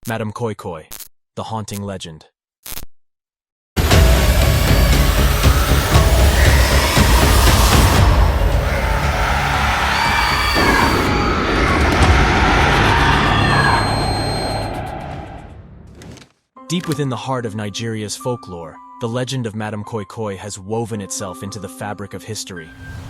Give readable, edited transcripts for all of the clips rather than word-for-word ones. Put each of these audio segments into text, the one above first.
Madame Koi Koi, the haunting legend. Deep within the heart of Nigeria's folklore, the legend of Madame Koi Koi has woven itself into the fabric of history.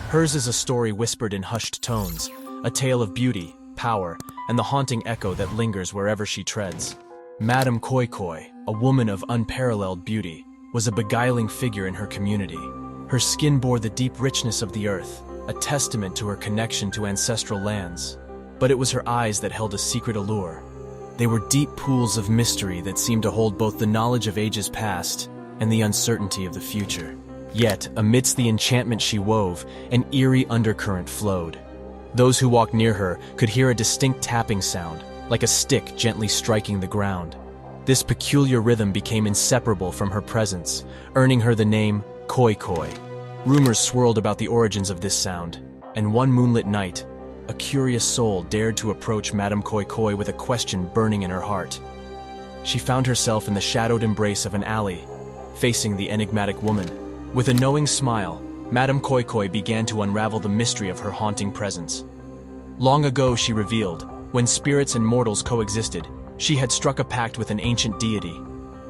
Hers is a story whispered in hushed tones, a tale of beauty, power, and the haunting echo that lingers wherever she treads. Madame Koi Koi, a woman of unparalleled beauty, was a beguiling figure in her community. Her skin bore the deep richness of the earth, a testament to her connection to ancestral lands. But it was her eyes that held a secret allure. They were deep pools of mystery that seemed to hold both the knowledge of ages past and the uncertainty of the future. Yet, amidst the enchantment she wove, an eerie undercurrent flowed. Those who walked near her could hear a distinct tapping sound, like a stick gently striking the ground. This peculiar rhythm became inseparable from her presence, earning her the name Koi Koi. Rumors swirled about the origins of this sound, and one moonlit night, a curious soul dared to approach Madame Koi Koi with a question burning in her heart. She found herself in the shadowed embrace of an alley, facing the enigmatic woman. With a knowing smile, Madame Koi Koi began to unravel the mystery of her haunting presence. Long ago, she revealed, when spirits and mortals coexisted, she had struck a pact with an ancient deity.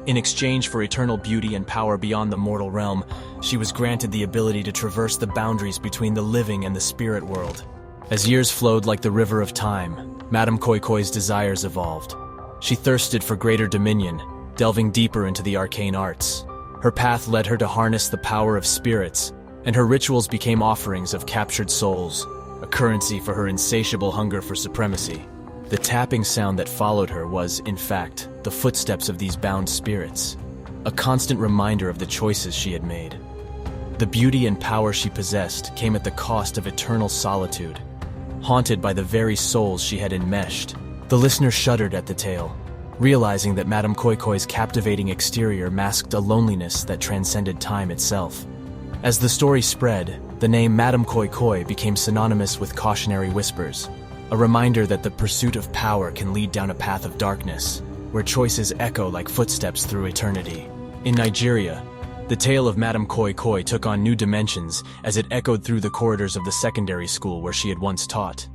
In exchange for eternal beauty and power beyond the mortal realm, she was granted the ability to traverse the boundaries between the living and the spirit world. As years flowed like the river of time, Madame Koi Koi's desires evolved. She thirsted for greater dominion, delving deeper into the arcane arts. Her path led her to harness the power of spirits, and her rituals became offerings of captured souls, a currency for her insatiable hunger for supremacy. The tapping sound that followed her was, in fact, the footsteps of these bound spirits, a constant reminder of the choices she had made. The beauty and power she possessed came at the cost of eternal solitude. Haunted by the very souls she had enmeshed, the listener shuddered at the tale, realizing that Madame Koi Koi's captivating exterior masked a loneliness that transcended time itself. As the story spread, the name Madame Koi Koi became synonymous with cautionary whispers, a reminder that the pursuit of power can lead down a path of darkness, where choices echo like footsteps through eternity. In Nigeria, the tale of Madame Koi Koi took on new dimensions as it echoed through the corridors of the secondary school where she had once taught.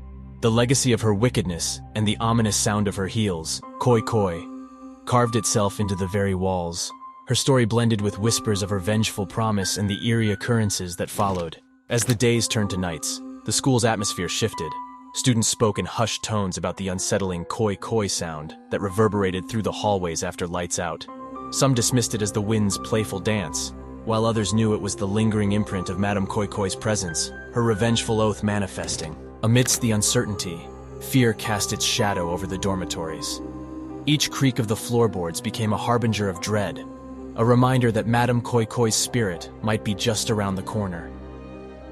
The legacy of her wickedness and the ominous sound of her heels, Koi Koi, carved itself into the very walls. Her story blended with whispers of her vengeful promise and the eerie occurrences that followed. As the days turned to nights, the school's atmosphere shifted. Students spoke in hushed tones about the unsettling Koi Koi sound that reverberated through the hallways after lights out. Some dismissed it as the wind's playful dance, while others knew it was the lingering imprint of Madame Koi Koi's presence, her revengeful oath manifesting. Amidst the uncertainty, fear cast its shadow over the dormitories. Each creak of the floorboards became a harbinger of dread, a reminder that Madame Koi Koi's spirit might be just around the corner.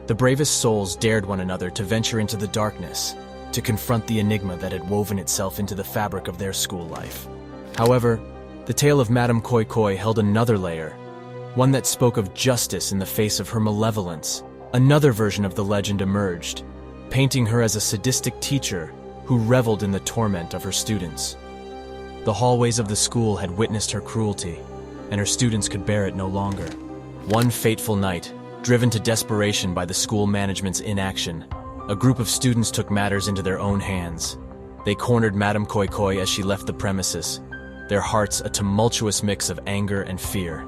The bravest souls dared one another to venture into the darkness, to confront the enigma that had woven itself into the fabric of their school life. However, the tale of Madame Koi Koi held another layer, one that spoke of justice in the face of her malevolence. Another version of the legend emerged, painting her as a sadistic teacher who reveled in the torment of her students. The hallways of the school had witnessed her cruelty, and her students could bear it no longer. One fateful night, driven to desperation by the school management's inaction, a group of students took matters into their own hands. They cornered Madame Koi Koi as she left the premises, their hearts a tumultuous mix of anger and fear.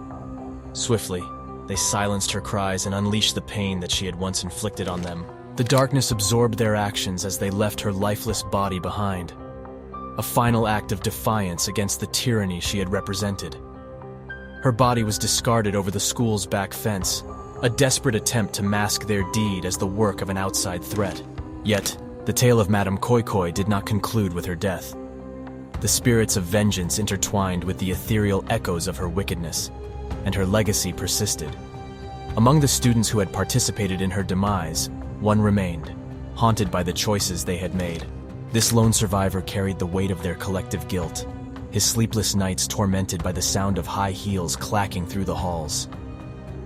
Swiftly, they silenced her cries and unleashed the pain that she had once inflicted on them. The darkness absorbed their actions as they left her lifeless body behind, a final act of defiance against the tyranny she had represented. Her body was discarded over the school's back fence, a desperate attempt to mask their deed as the work of an outside threat. Yet, the tale of Madame Koi Koi did not conclude with her death. The spirits of vengeance intertwined with the ethereal echoes of her wickedness, and her legacy persisted. Among the students who had participated in her demise, one remained, haunted by the choices they had made. This lone survivor carried the weight of their collective guilt, his sleepless nights tormented by the sound of high heels clacking through the halls.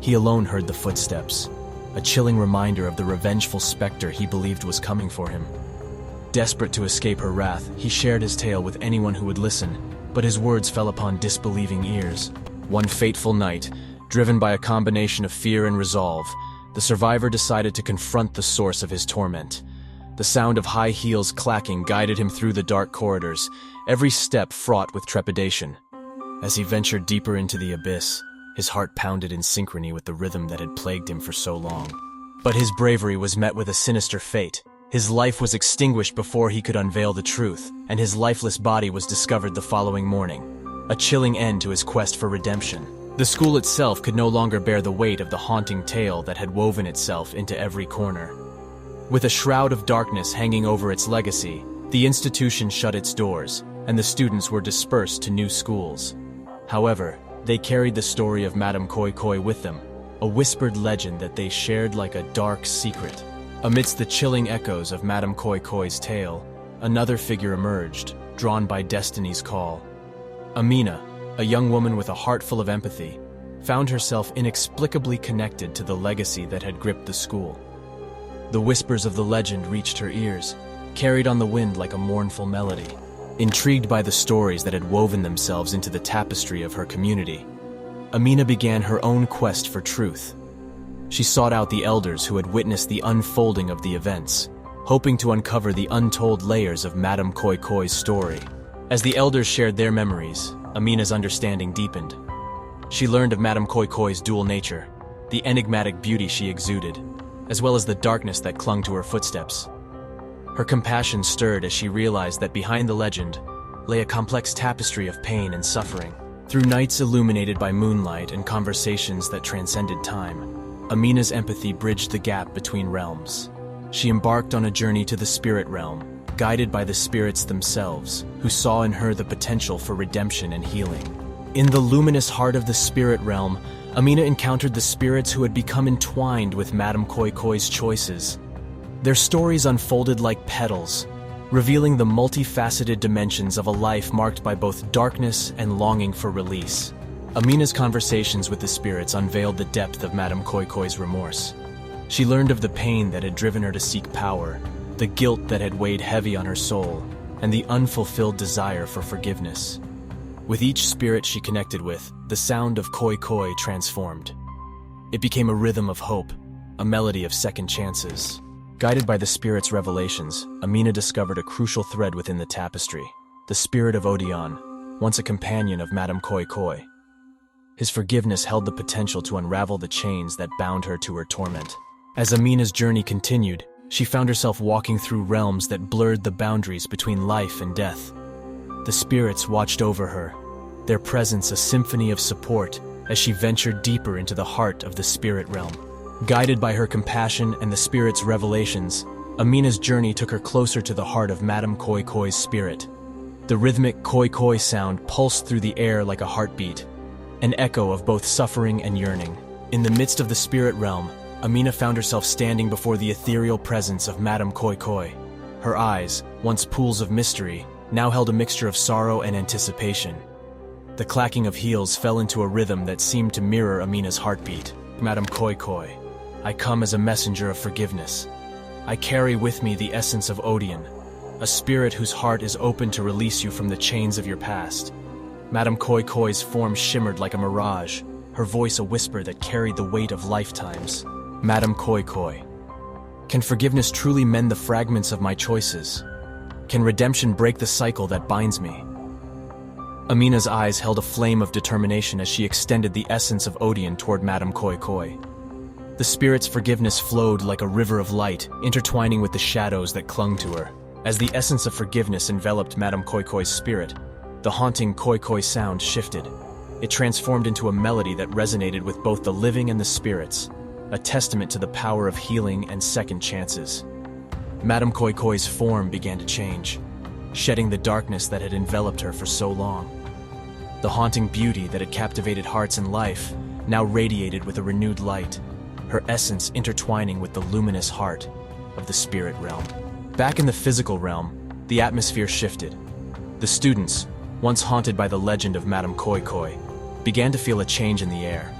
He alone heard the footsteps, a chilling reminder of the revengeful specter he believed was coming for him. Desperate to escape her wrath, he shared his tale with anyone who would listen, but his words fell upon disbelieving ears. One fateful night, driven by a combination of fear and resolve, the survivor decided to confront the source of his torment. The sound of high heels clacking guided him through the dark corridors, every step fraught with trepidation. As he ventured deeper into the abyss, his heart pounded in synchrony with the rhythm that had plagued him for so long. But his bravery was met with a sinister fate. His life was extinguished before he could unveil the truth, and his lifeless body was discovered the following morning, a chilling end to his quest for redemption. The school itself could no longer bear the weight of the haunting tale that had woven itself into every corner. With a shroud of darkness hanging over its legacy, the institution shut its doors, and the students were dispersed to new schools. However, they carried the story of Madame Koi Koi with them, a whispered legend that they shared like a dark secret. Amidst the chilling echoes of Madame Koi Koi's tale, another figure emerged, drawn by destiny's call. Amina, a young woman with a heart full of empathy, found herself inexplicably connected to the legacy that had gripped the school. The whispers of the legend reached her ears, carried on the wind like a mournful melody. Intrigued by the stories that had woven themselves into the tapestry of her community, Amina began her own quest for truth. She sought out the elders who had witnessed the unfolding of the events, hoping to uncover the untold layers of Madame Koi Koi's story. As the elders shared their memories, Amina's understanding deepened. She learned of Madame Koi Koi's dual nature, the enigmatic beauty she exuded, as well as the darkness that clung to her footsteps. Her compassion stirred as she realized that behind the legend lay a complex tapestry of pain and suffering. Through nights illuminated by moonlight and conversations that transcended time, Amina's empathy bridged the gap between realms. She embarked on a journey to the spirit realm, guided by the spirits themselves, who saw in her the potential for redemption and healing. In the luminous heart of the spirit realm, Amina encountered the spirits who had become entwined with Madame Koi Koi's choices. Their stories unfolded like petals, revealing the multifaceted dimensions of a life marked by both darkness and longing for release. Amina's conversations with the spirits unveiled the depth of Madame Koi Koi's remorse. She learned of the pain that had driven her to seek power, the guilt that had weighed heavy on her soul, and the unfulfilled desire for forgiveness. With each spirit she connected with, the sound of Koi Koi transformed. It became a rhythm of hope, a melody of second chances. Guided by the spirit's revelations, Amina discovered a crucial thread within the tapestry, the spirit of Odion, once a companion of Madame Koi Koi. His forgiveness held the potential to unravel the chains that bound her to her torment. As Amina's journey continued, she found herself walking through realms that blurred the boundaries between life and death. The spirits watched over her, their presence a symphony of support as she ventured deeper into the heart of the spirit realm. Guided by her compassion and the spirit's revelations, Amina's journey took her closer to the heart of Madame Koi Koi's spirit. The rhythmic Koi Koi sound pulsed through the air like a heartbeat, an echo of both suffering and yearning. In the midst of the spirit realm, Amina found herself standing before the ethereal presence of Madame Koi Koi. Her eyes, once pools of mystery, now held a mixture of sorrow and anticipation. The clacking of heels fell into a rhythm that seemed to mirror Amina's heartbeat. Madame Koi Koi, I come as a messenger of forgiveness. I carry with me the essence of Odion, a spirit whose heart is open to release you from the chains of your past. Madame Koi Koi's form shimmered like a mirage, her voice a whisper that carried the weight of lifetimes. Madame Koi Koi, can forgiveness truly mend the fragments of my choices? Can redemption break the cycle that binds me? Amina's eyes held a flame of determination as she extended the essence of Odion toward Madame Koi Koi. The spirit's forgiveness flowed like a river of light, intertwining with the shadows that clung to her. As the essence of forgiveness enveloped Madame Koi Koi's spirit, the haunting Koi Koi sound shifted. It transformed into a melody that resonated with both the living and the spirits, a testament to the power of healing and second chances. Madame Koi Koi's form began to change, shedding the darkness that had enveloped her for so long. The haunting beauty that had captivated hearts and life now radiated with a renewed light, her essence intertwining with the luminous heart of the spirit realm. Back in the physical realm, the atmosphere shifted. The students, once haunted by the legend of Madame Koi Koi, began to feel a change in the air.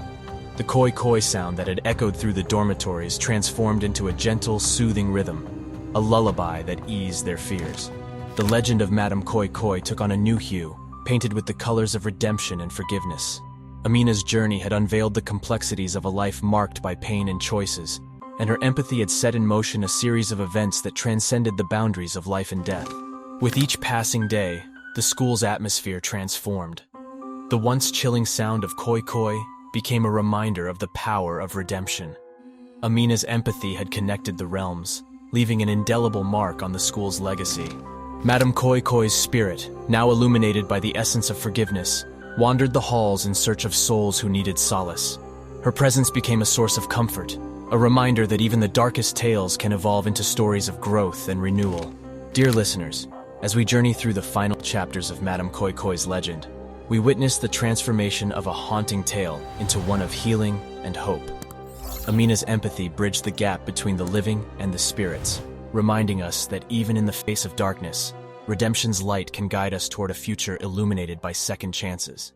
The Koi Koi sound that had echoed through the dormitories transformed into a gentle, soothing rhythm, a lullaby that eased their fears. The legend of Madame Koi Koi took on a new hue, painted with the colors of redemption and forgiveness. Amina's journey had unveiled the complexities of a life marked by pain and choices, and her empathy had set in motion a series of events that transcended the boundaries of life and death. With each passing day, the school's atmosphere transformed. The once chilling sound of koi koi became a reminder of the power of redemption. Amina's empathy had connected the realms, leaving an indelible mark on the school's legacy. Madame Koi Koi's spirit, now illuminated by the essence of forgiveness, wandered the halls in search of souls who needed solace. Her presence became a source of comfort, a reminder that even the darkest tales can evolve into stories of growth and renewal. Dear listeners, as we journey through the final chapters of Madame Koi Koi's legend, we witness the transformation of a haunting tale into one of healing and hope. Amina's empathy bridged the gap between the living and the spirits, reminding us that even in the face of darkness, redemption's light can guide us toward a future illuminated by second chances.